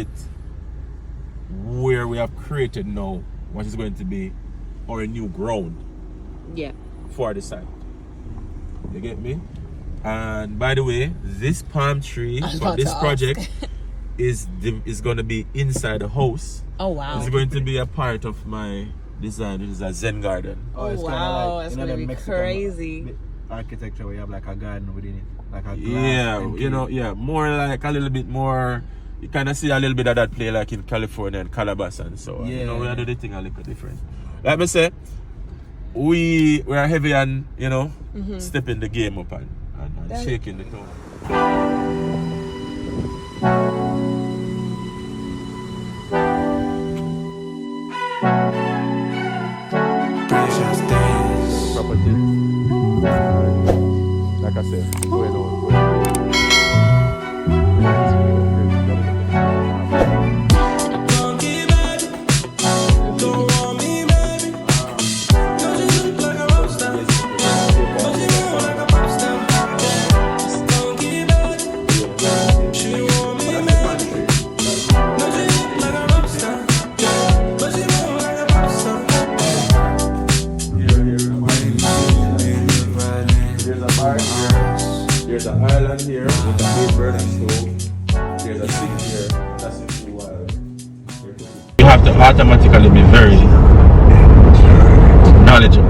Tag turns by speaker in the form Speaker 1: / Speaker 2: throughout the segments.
Speaker 1: with where we have created now what is going to be our new ground for the site. You get me? And by the way, this palm tree for this project is going to be inside the house.
Speaker 2: Oh wow!
Speaker 1: It's going to be a part of my design. It is a Zen garden.
Speaker 2: Oh wow! Like, it's going to be Mexican crazy.
Speaker 3: Architecture where you have like a garden within it, like a glass.
Speaker 1: Yeah, you know, more like a little bit more. You kind of see a little bit of that play like in California and Calabas and so on. You know, we are doing the thing a little different. Like I say, we are heavy and, you know, stepping the game up and shaking the tone. Like I said, going on. There's an island here with a big burner stove. There's a sink here. That's it for a while. You have to automatically be very knowledgeable.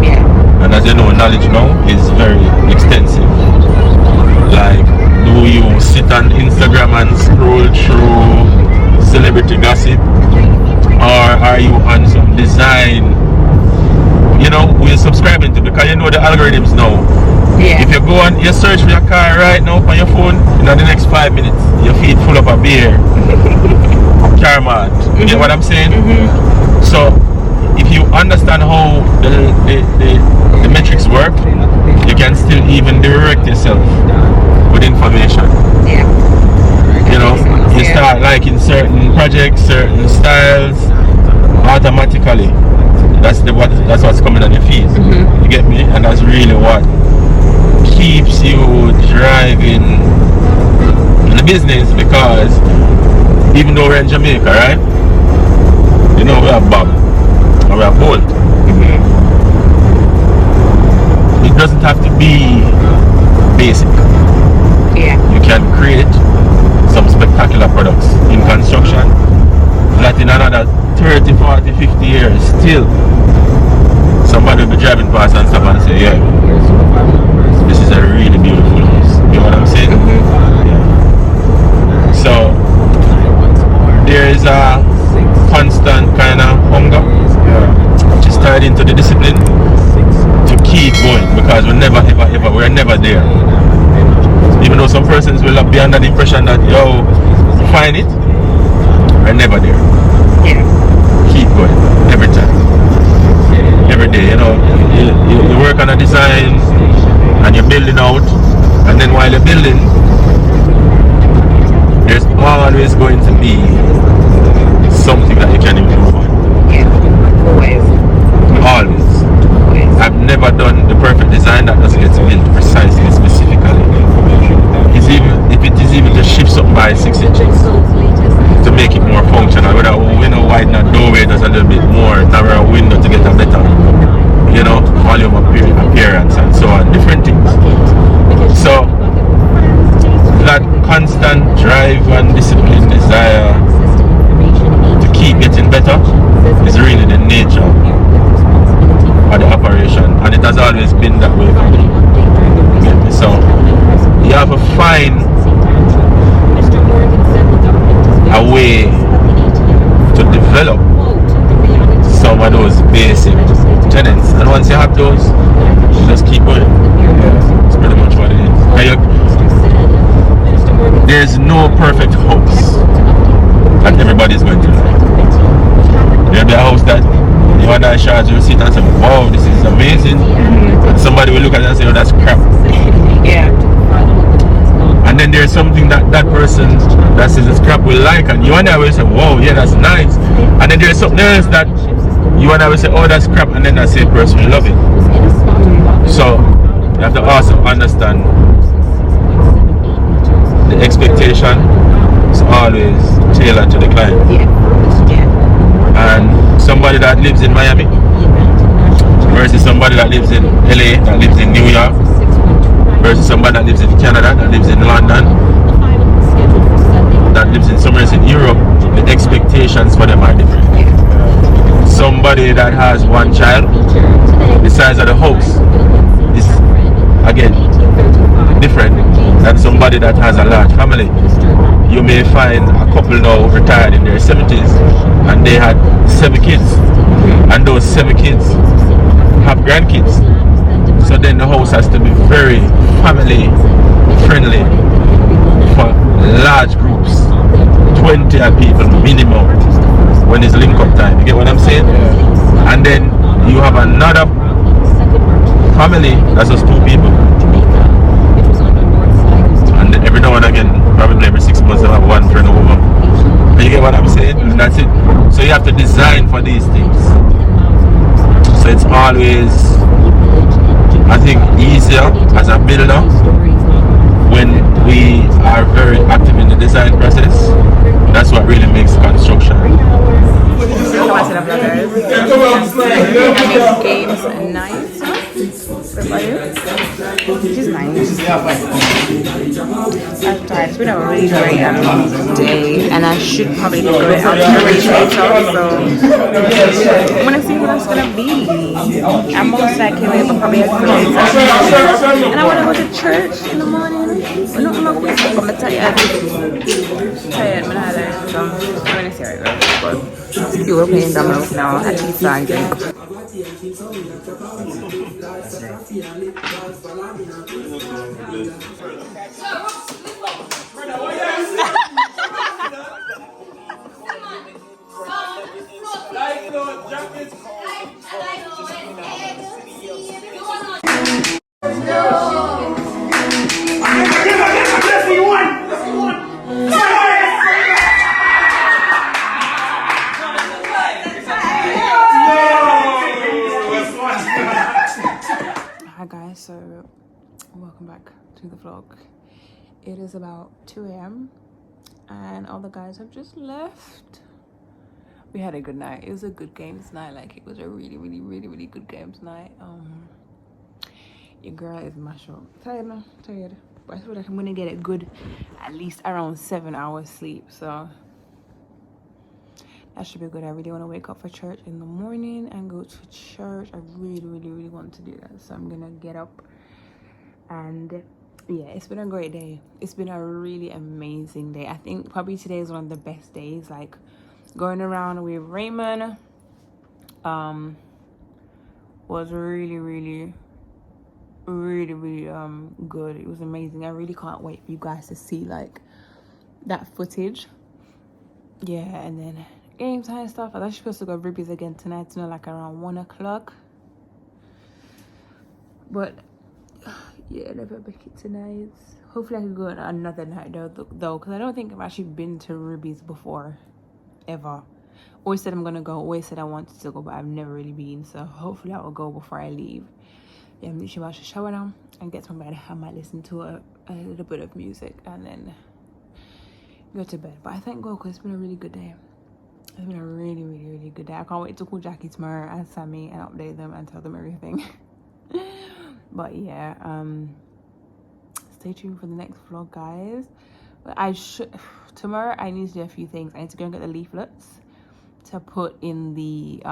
Speaker 1: Yeah. And as you know, knowledge now is very extensive. Like, do you sit on Instagram and scroll through celebrity gossip? Or are you on some design? You know, we're subscribing to, because you know the algorithms now. Yeah. If you go and you search for your car right now on your phone, in the next 5 minutes, your feet full of a beer, car mart. You get what I'm saying? So, if you understand how the metrics work, you can still even direct yourself with information. Yeah. You know, you start liking certain projects, certain styles, automatically. That's what's coming on your feed. You get me? And that's really what keeps you driving in the business, because even though we're in Jamaica, right? You know, we have Bob and we have Bolt. It doesn't have to be basic. Yeah. You can create some spectacular products in construction that in another 30, 40, 50 years still somebody will be driving past and stop and say, yeah, this is a really beautiful house. You know what I'm saying? Yeah. So there is a constant kind of hunger, which is tied into the discipline to keep going, because we're never there. Even though some persons will be under the impression that, yo, find it, we're never there. Yeah. Keep going every time, every day. You know, you work on a design and you're building out, and then while you're building, there's always going to be something that you can improve on. Yeah, always. I've never done the perfect design that doesn't get built precisely, specifically. It's even if it is even to shift something by 6 inches to make it more functional, whether we know widen a doorway does a little bit more, narrow a window to get a better, you know, volume appearance and so on, different things. So that constant drive and discipline, desire to keep getting better is really the nature of the operation, and it has always been that way for me. So you have to find a way to develop some of those basic tenets, and once you have those, you just keep going. That's pretty much what it is. There's no perfect house that everybody's going to like. There'll be a house that you and I shots will sit and say, wow, this is amazing. And somebody will look at it and say, oh, that's crap. Yeah. And then there's something that person that says it's crap will like, and you and I will say, wow, yeah, that's nice. And then there's something else that you and I will say, oh, that's crap, and then that same person will love it. So you have to also understand the expectation is always tailored to the client.
Speaker 2: Yeah.
Speaker 1: And somebody that lives in Miami versus somebody that lives in LA, that lives in New York, versus somebody that lives in Canada, that lives in London, that lives in somewhere in Europe, the expectations for them are different. Somebody that has one child, the size of the house is again different than somebody that has a large family. You may find a couple now retired in their 70s and they had 7 kids, and those 7 kids have grandkids. So then the house has to be very family friendly for large groups, 20 people minimum when it's link up time. You get what I'm saying? And then you have another family that's just 2 people. And then every now and again, probably every 6 months, they have one friend over. You get what I'm saying? And that's it. So you have to design for these things. So it's always, I think, easier as a builder when we are very active in the design process. That's what really makes construction.
Speaker 2: Games night. Which is nice. I'm tired. It's been a really great day, and I should probably go out to the race later. So I'm gonna see what it's gonna be. I'm most likely but probably have to go and I wanna go to church in the morning. I'm tired. I'm gonna see how it goes. But you were playing dominoes now. Actually, Friday. Hi guys, so welcome back to the vlog. It is about 2 a.m. and all the guys have just left. We had a good night. It was a good games night. Like, it was a really good games night. Your girl is mashed up. Tired. But I feel like I'm gonna get a good at least around 7 hours sleep, so that should be good. I really want to wake up for church in the morning and go to church. I really want to do that, so I'm gonna get up. And yeah, it's been a great day. It's been a really amazing day. I think probably today is one of the best days. Like, going around with Raymon was really good. It was amazing. I really can't wait for you guys to see like that footage. Yeah, and then game time stuff. I was supposed to go Ruby's again tonight, like around 1 o'clock. But yeah, never make it tonight. Hopefully I can go on another night though, because I don't think I've actually been to Ruby's before, ever. Always said I'm gonna go, always said I wanted to go, but I've never really been. So hopefully I will go before I leave. Yeah, I'm literally about to shower now and get to bed. I might listen to a little bit of music and then go to bed. But I thank God because it's been a really good day. It's been a really good day. I can't wait to call Jackie tomorrow and Sammy and update them and tell them everything. But yeah, stay tuned for the next vlog, guys. But tomorrow I need to do a few things. I need to go and get the leaflets to put in the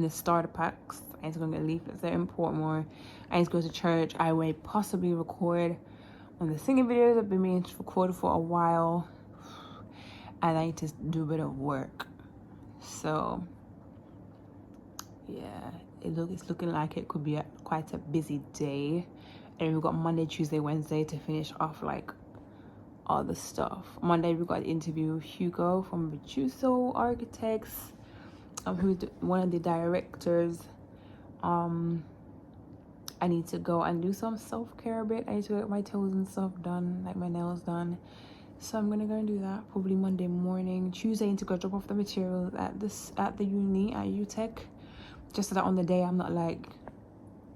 Speaker 2: starter packs. I need to go and get leaflets. They're important more. I need to go to church. I may possibly record on the singing videos I've been meaning to record for a while, and I need to do a bit of work. So yeah, it's looking like it could be quite a busy day. And we've got Monday, Tuesday, Wednesday to finish off like all the stuff. Monday we got to interview Hugo from Virtuoso Architects, who's one of the directors. I need to go and do some self-care a bit. I need to get my toes and stuff done, like my nails done. So I'm gonna go and do that probably Monday morning. Tuesday I need to go drop off the materials at the uni at UTEC, just so that on the day I'm not like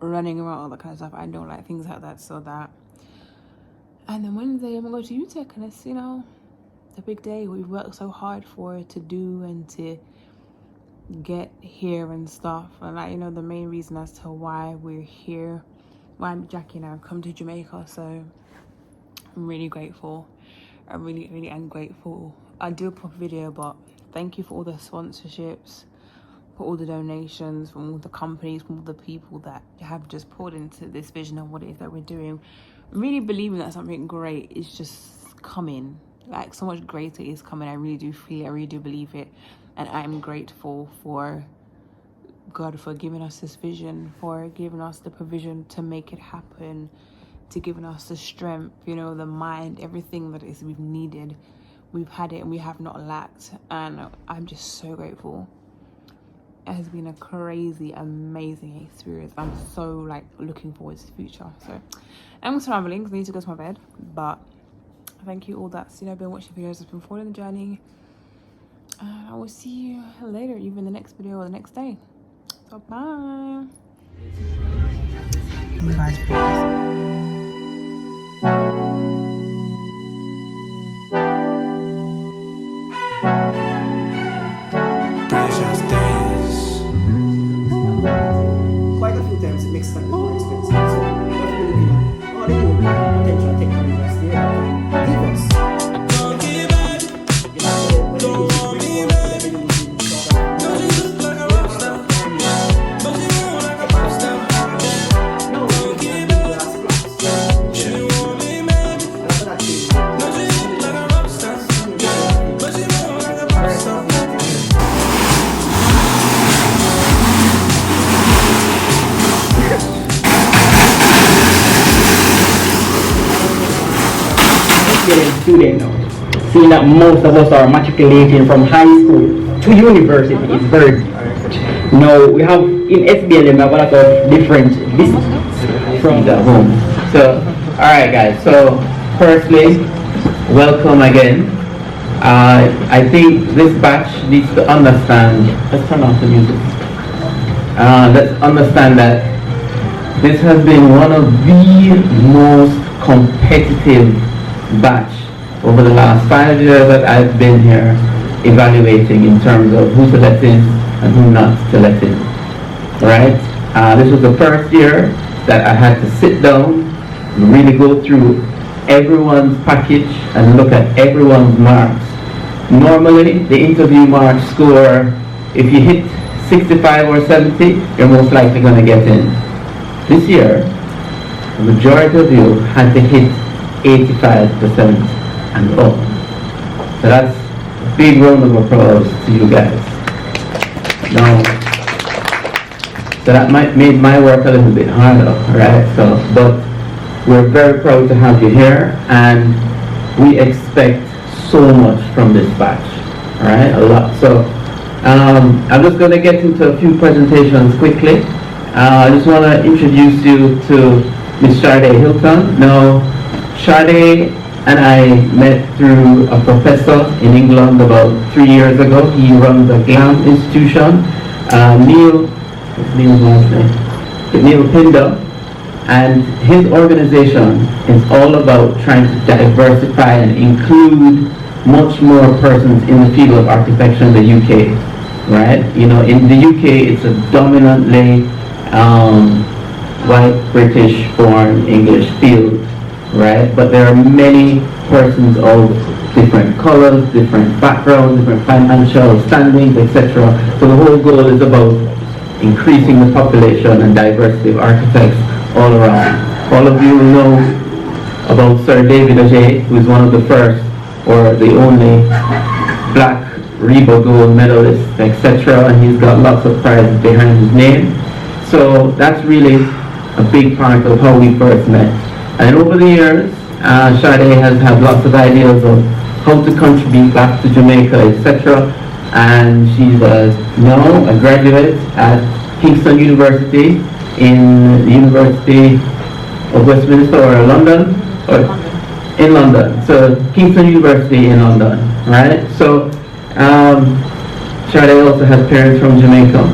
Speaker 2: running around all that kind of stuff. I don't like things like that. So that, and then Wednesday I'm gonna go to UTEC, and it's, you know, a big day. We've worked so hard for it to do and to get here and stuff. And like, you know, the main reason as to why we're here, why Jackie and I have come to Jamaica. So I'm really grateful. I really am grateful. I do a proper video, but thank you for all the sponsorships, for all the donations, from all the companies, from all the people that have just poured into this vision of what it is that we're doing. I'm really believing that something great is just coming. Like, so much greater is coming. I really do feel it. I really do believe it. And I'm grateful for God for giving us this vision, for giving us the provision to make it happen, to giving us the strength, you know, the mind, everything that is we've needed. We've had it and we have not lacked. And I'm just so grateful. It has been a crazy, amazing experience. I'm so like looking forward to the future. So I'm traveling because I need to go to my bed. But thank you all that's, you know, been watching videos, that's been following the journey. I will see you later, even the next video or the next day. So bye. You guys,
Speaker 4: quite a few times it makes things more expensive. So what we're looking at, all the new potential technologies there that can give us. Student now, seeing that most of us are matriculating from high school to university is very different. Now we have in SBLM we have a lot of different visits from the home. So alright guys, so firstly, welcome again. I think this batch needs to understand, let's turn off the music. Let's understand that this has been one of the most competitive batch over the last 5 years that I've been here evaluating in terms of who to let in and who not to let in. Right? This was the first year that I had to sit down and really go through everyone's package and look at everyone's marks. Normally, the interview mark score, if you hit 65 or 70, you're most likely going to get in. This year, the majority of you had to hit 85% and up. So that's a big round of applause to you guys. Now, so that made my work a little bit harder, right? So, but we're very proud to have you here, and we expect so much from this batch, all right? A lot. So, I'm just going to get into a few presentations quickly. I just want to introduce you to Ms. Sade Hilton. Now, Sade and I met through a professor in England about 3 years ago. He runs a GLAM institution. Neil Pinder, and his organization is all about trying to diversify and include much more persons in the field of architecture in the UK, right? You know, in the UK it's a dominantly white, British, born, English field, right? But there are many persons of different colors, different backgrounds, different financial standings, etc. So the whole goal is about increasing the population and diversity of architects all around. All of you know about Sir David Ajay, who is one of the first or the only black Reba gold medalist, etc. And he's got lots of prizes behind his name. So that's really a big part of how we first met. And over the years, Sade has had lots of ideas of how to contribute back to Jamaica, etc. And she's now a graduate at Kingston University in the University of Westminster or London, or in London. So Kingston University in London, right? So Sade also has parents from Jamaica.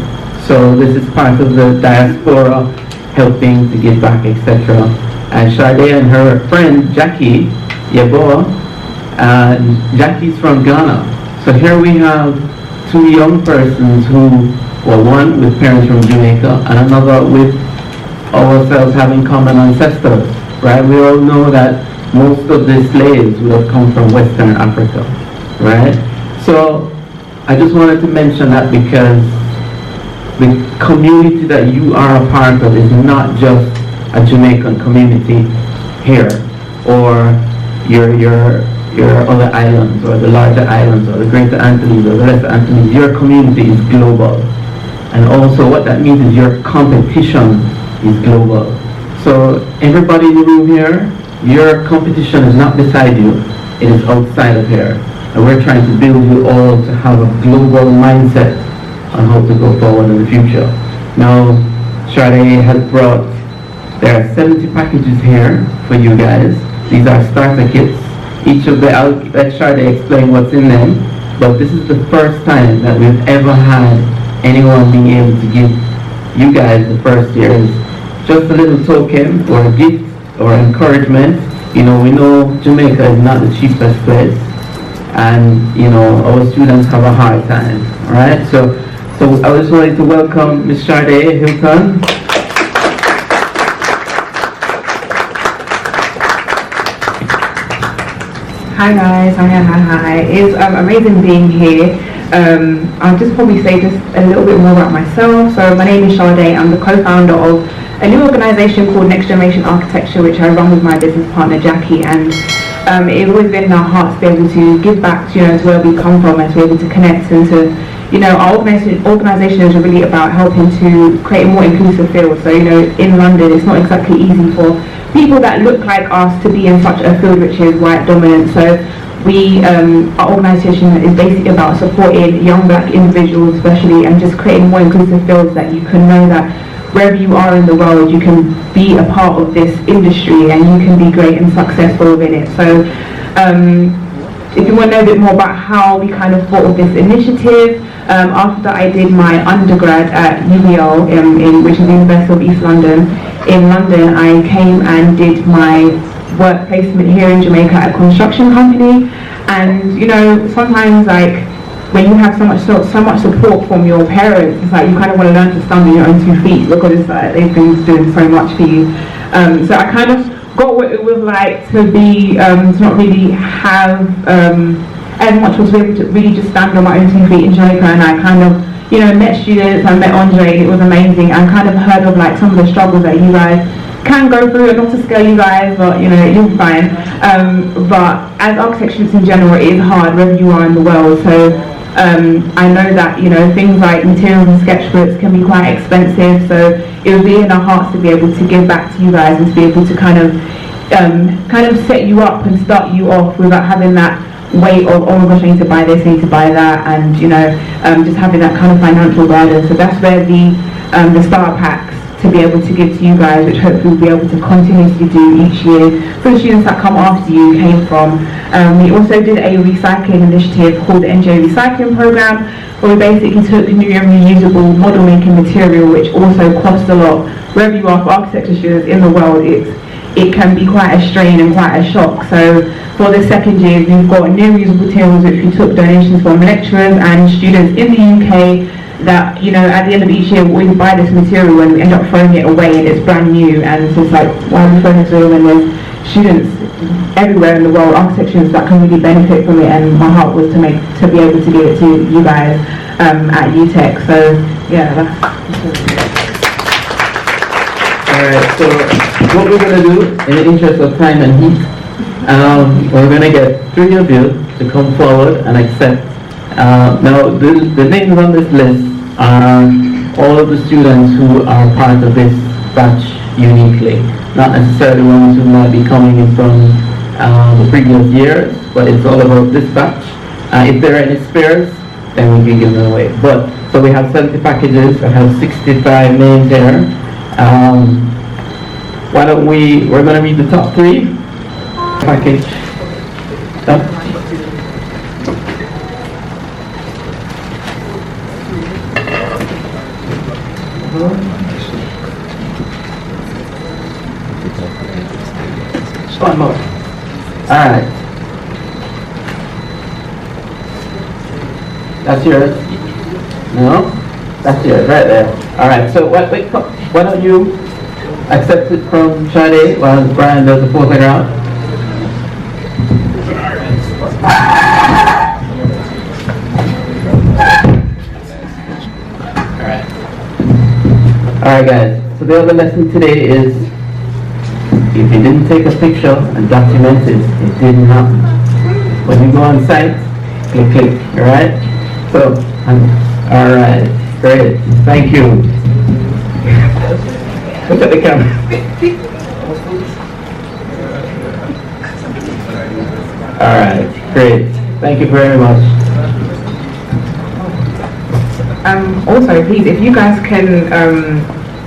Speaker 4: So this is part of the diaspora helping to give back, etc. And Sade and her friend Jackie Yaboa
Speaker 5: Jackie's from Ghana. So here we have two young persons who, well, one with parents from Jamaica and another with ourselves having common ancestors, right? We all know that most of the slaves would have come from Western Africa, right? So I just wanted to mention that because the community that you are a part of is not just a Jamaican community here, or your other islands, or the larger islands, or the Greater Antilles, or the Lesser Antilles. Your community is global. And also what that means is your competition is global. So everybody in the room here, your competition is not beside you, it is outside of here. And we're trying to build you all to have a global mindset on how to go forward in the future. Now, Sade has brought, there are 70 packages here for you guys. These are starter kits. Each of the, I'll let Sade explain what's in them, but this is the first time that we've ever had anyone being able to give you guys, the first years, just a little token or a gift or encouragement. You know, we know Jamaica is not the cheapest place, and you know, our students have a hard time, alright? So I just wanted to welcome Ms. Sade Hilton.
Speaker 6: Hi guys, hi. It's amazing being here. I'll just probably say just a little bit more about myself. So my name is Sade. I'm the co-founder of a new organisation called Next Generation Architecture, which I run with my business partner Jackie, and it's always been in our hearts to be able to give back, you know, to where we come from and to be able to connect and to, you know, our organisation is really about helping to create a more inclusive field. So, you know, in London it's not exactly easy for people that look like us to be in such a field which is white dominant. So our organisation is basically about supporting young black individuals especially, and just creating more inclusive fields that you can know that wherever you are in the world you can be a part of this industry and you can be great and successful within it. So if you want to know a bit more about how we kind of thought of this initiative, after I did my undergrad at UBL, which is the University of East London, in London, I came and did my work placement here in Jamaica at a construction company. And you know, sometimes like when you have so much support from your parents, it's like you kind of want to learn to stand on your own 2 feet because it's like they've been doing so much for you. So I kind of got what it was like to be to not really have as much, was to be able to really just stand on my own 2 feet in Jamaica. And I kind of, you know, met students, I met Andre, and it was amazing. I kind of heard of like some of the struggles that you guys can go through, and not to scare you guys, but you know, you'll be fine. But as architecture in general, it is hard wherever you are in the world. So I know that, you know, things like materials and sketchbooks can be quite expensive. So it would be in our hearts to be able to give back to you guys and to be able to kind of set you up and start you off without having that weight of, oh my gosh, I need to buy this, I need to buy that, and you know, just having that kind of financial burden. So that's where the starter packs to be able to give to you guys, which hopefully we'll be able to continuously do each year for the students that come after you, came from. We also did a recycling initiative called the NJ Recycling Program, where we basically took new and reusable model making material, which also costs a lot. Wherever you are for architecture students in the world, it can be quite a strain and quite a shock. So for the second year, we've got new reusable materials which we took donations from lecturers and students in the UK, that, you know, at the end of each year we buy this material and we end up throwing it away and it's brand new, and it's just like, why are we throwing this away when there's students everywhere in the world, architects that can really benefit from it. And my heart was to be able to give it to you guys at UTEC. So yeah,
Speaker 5: Alright, so what we're going to do, in the interest of time and heat, we're going to get 3 of you to come forward and accept. Now, the names on this list are all of the students who are part of this batch uniquely, not necessarily ones who might be coming in from the previous years, but it's all about this batch. If there are any spares, then we can give them away. But so we have 70 packages. I have 65 names here. Why don't we're going to read the top 3 package. One more. Alright. That's yours? No? That's yours, right there. Alright, so wait, why don't you accept it from Sade while Brian does the photograph? Alright guys, so the other lesson today is if you didn't take a picture and document it, it didn't happen. When you go on site, click, alright? So, alright, great, thank you. Look at the camera. Alright, great, thank you very much.
Speaker 6: Also, please, if you guys can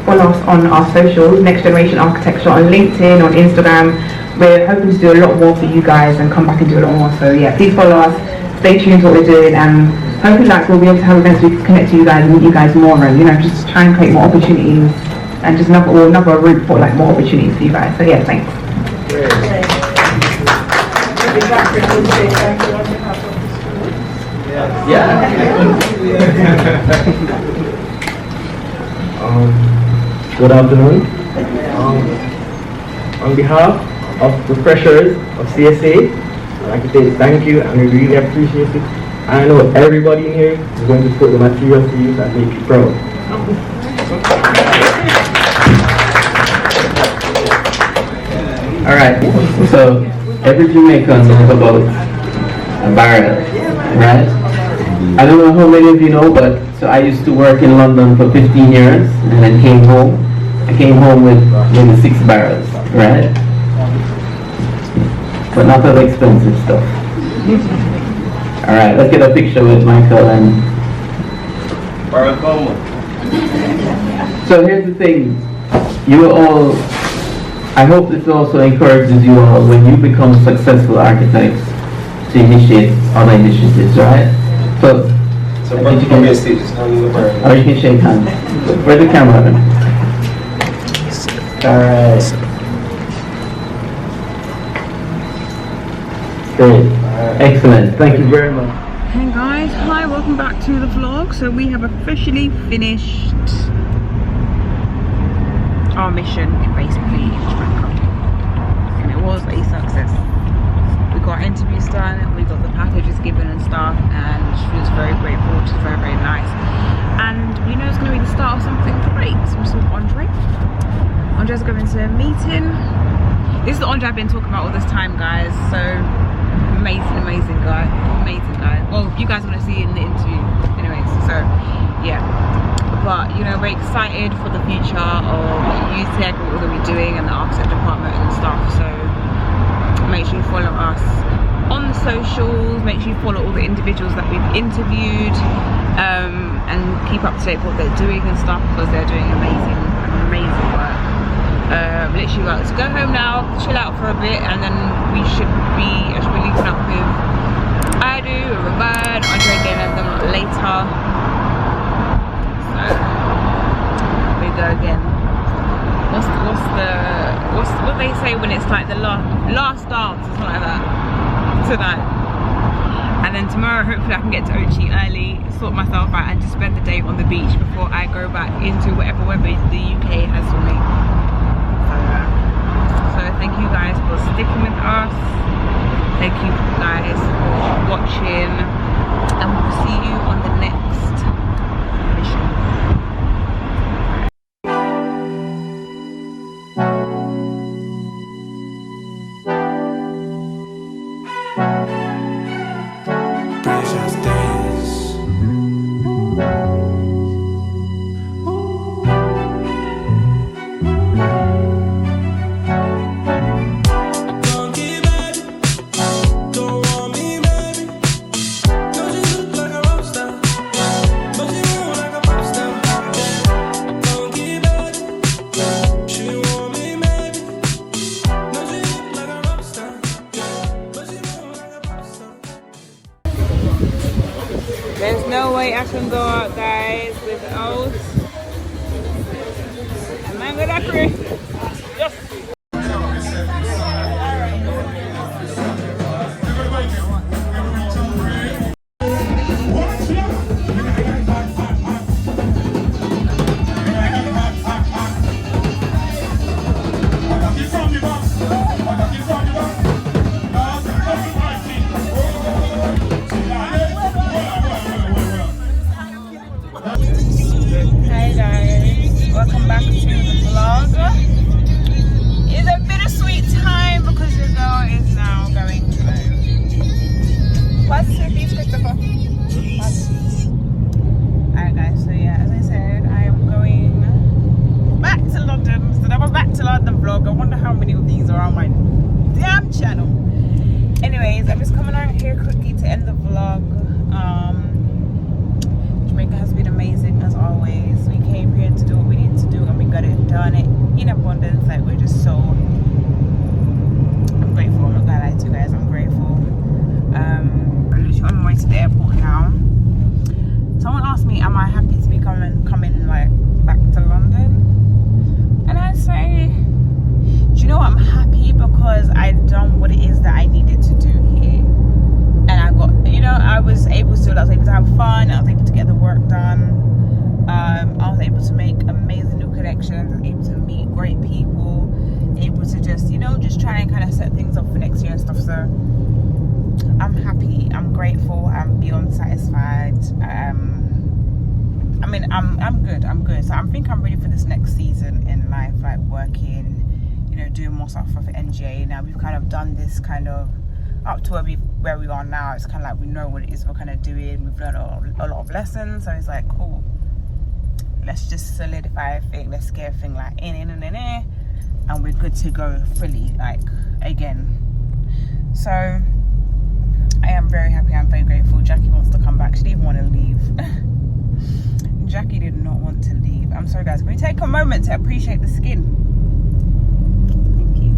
Speaker 6: follow us on our socials, Next Generation Architecture on LinkedIn, on Instagram. We're hoping to do a lot more for you guys and come back and do a lot more. So yeah, please follow us, stay tuned to what we're doing, and hopefully we'll be able to have events we can connect to you guys and meet you guys more, and just try and create more opportunities and just another route for more opportunities for you guys. So yeah, thanks.
Speaker 4: Good afternoon. On behalf of the freshers of CSA, I'd like to say thank you, and we really appreciate it. I know everybody in here is going to put the material to use and make you proud.
Speaker 5: Alright, so every Jamaican knows about a barrel, right? I don't know how many of you know, but so I used to work in London for 15 years and then came home. I came home with maybe 6 barrels, right? But not all the expensive stuff. Alright, let's get a picture with Michael and... So here's the thing, you all, I hope this also encourages you all when you become successful architects to initiate other initiatives, right? So you can be a stage, or you can shake hands. Where's the camera? Alright. Great. Excellent. Thank you very much.
Speaker 2: Hey guys, hi, welcome back to the vlog. So we have officially finished our mission basically in Jamaica, and it was a success. We got interviews done, we got the packages given and stuff, and she was very grateful. She's very, very nice, and it's going to be the start of something great. So we saw Andre. Andre's going to a meeting. This is the Andre I've been talking about all this time, guys. So amazing guy, well, you guys are going to see it in the interview anyways. So yeah, but we're excited for the future of UTEC, what we're going to be doing, and the architect department and stuff. So make sure you follow us on the socials, make sure you follow all the individuals that we've interviewed, and keep up to date with what they're doing and stuff, because they're doing amazing work. Literally, let's go home now, chill out for a bit, and then I should be linking up with Adu, Ruban, Andre again, and them later. So we go again. What they say when it's like the last dance or something like that tonight. And then tomorrow hopefully I can get to Ochi early, sort myself out, and just spend the day on the beach before I go back into whatever weather the UK has for me. So thank you guys for sticking with us. Thank you guys for watching, and we'll see you on the next mission. There's no way I can go out, guys, without a mango daiquiri. Yes. vlog. Jamaica has been amazing as always. We came here to do what we need to do and we got it done in abundance. Like, we're just so, I'm grateful. I'm not gonna lie to you guys, I'm grateful. I'm literally on my way to the airport now. Someone asked me, am I happy to be coming like back to London? And I say, do you know, I'm happy because I've done what it is that I needed to do here. And I got, you know, I was able to have fun, I was able to get the work done. I was able to make amazing new connections, I was able to meet great people, able to just, you know, just try and kind of set things up for next year and stuff. So I'm happy, I'm grateful, I'm beyond satisfied. I mean, I'm good. So I think I'm ready for this next season in life, like working, you know, doing more stuff for NGA. Now we've kind of done this kind of up to where we are now. It's kind of like we know what it is we're kind of doing. We've learned a lot of lessons, so it's like, cool, let's just solidify everything, let's get everything like in, and we're good to go fully, like, again. So I am very happy, I'm very grateful. Jackie wants to come back, she didn't want to leave. Jackie did not want to leave. I'm sorry guys, can we take a moment to appreciate the skin? Thank you.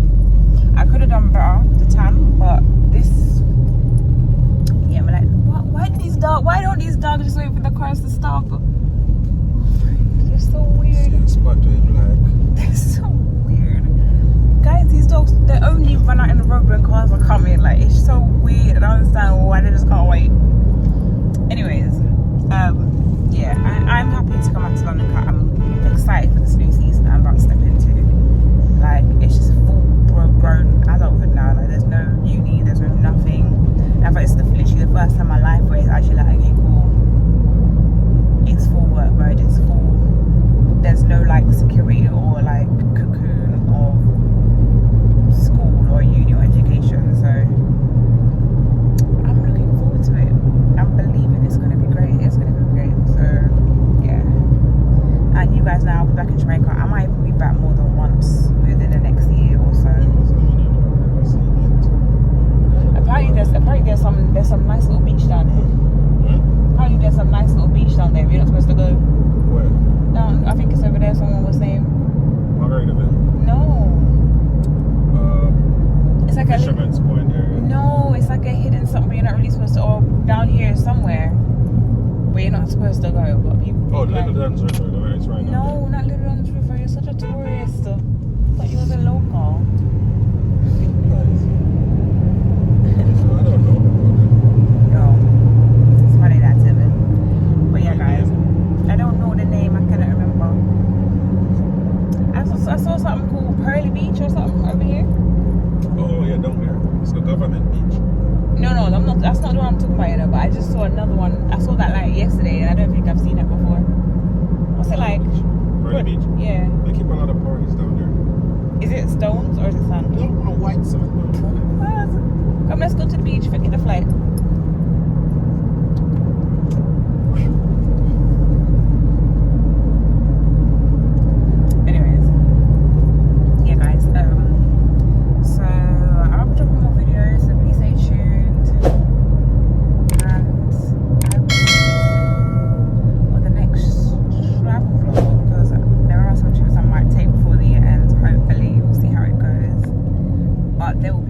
Speaker 2: I could have done better, the tan, but this, yeah, I'm like, why don't these dogs just wait for the cars to stop? They're so weird. They're so weird. Guys, these dogs, they only run out in the road when cars are coming. Like, it's so weird. I don't understand why they just can't wait. Anyways, yeah, I'm happy to come back to London. I'm excited for this new season that I'm about to step into. Like, it's just full grown adulthood now. Like, there's no uni, there's no nothing. And I thought it's literally the first time in my life where it's actually like, okay, cool, it's full work mode, it's full, there's no like security or like cocoon of school or uni or education. So I'm looking forward to it. I'm believing it's going to be great. It's going to be great. So yeah, and you guys know I'll be back in Jamaica. I might even be back more than once within the next year or so. Apparently there's some nice little beach down there. Apparently there's some nice little beach down there. You're not supposed to go.
Speaker 3: Where?
Speaker 2: Down, I think it's over there. Someone was saying. No. It's like
Speaker 3: Fisherman's Point area.
Speaker 2: No, it's like a hidden something you're not really supposed to. Or down here somewhere where you're not supposed to go. But people.
Speaker 3: Oh, Little Duns River. It's right now.
Speaker 2: No, not Little Duns River. You're such a tourist. I thought you was a local.
Speaker 3: I don't know.
Speaker 2: No, it's funny that, Evan. But yeah, guys, I don't know the name. I cannot remember. I saw something called Pearly Beach or something over here.
Speaker 3: Oh yeah, down there. It's the government beach.
Speaker 2: No, I'm not. That's not the one I'm talking about, you know. But I just saw another one. I saw that like yesterday, and I don't think I've seen it before. What's it like?
Speaker 3: Pearly Beach.
Speaker 2: Yeah.
Speaker 3: They keep a lot of parties down there.
Speaker 2: Is it stones or is it sand?
Speaker 3: No, white sand.
Speaker 2: Come, let's go to the beach. Forget the flight. Anyways, yeah, guys. So I'll be dropping more videos. So please stay tuned. And I will see you on the next travel vlog, because there are some trips I might take before the end. Hopefully, we'll see how it goes. But there will be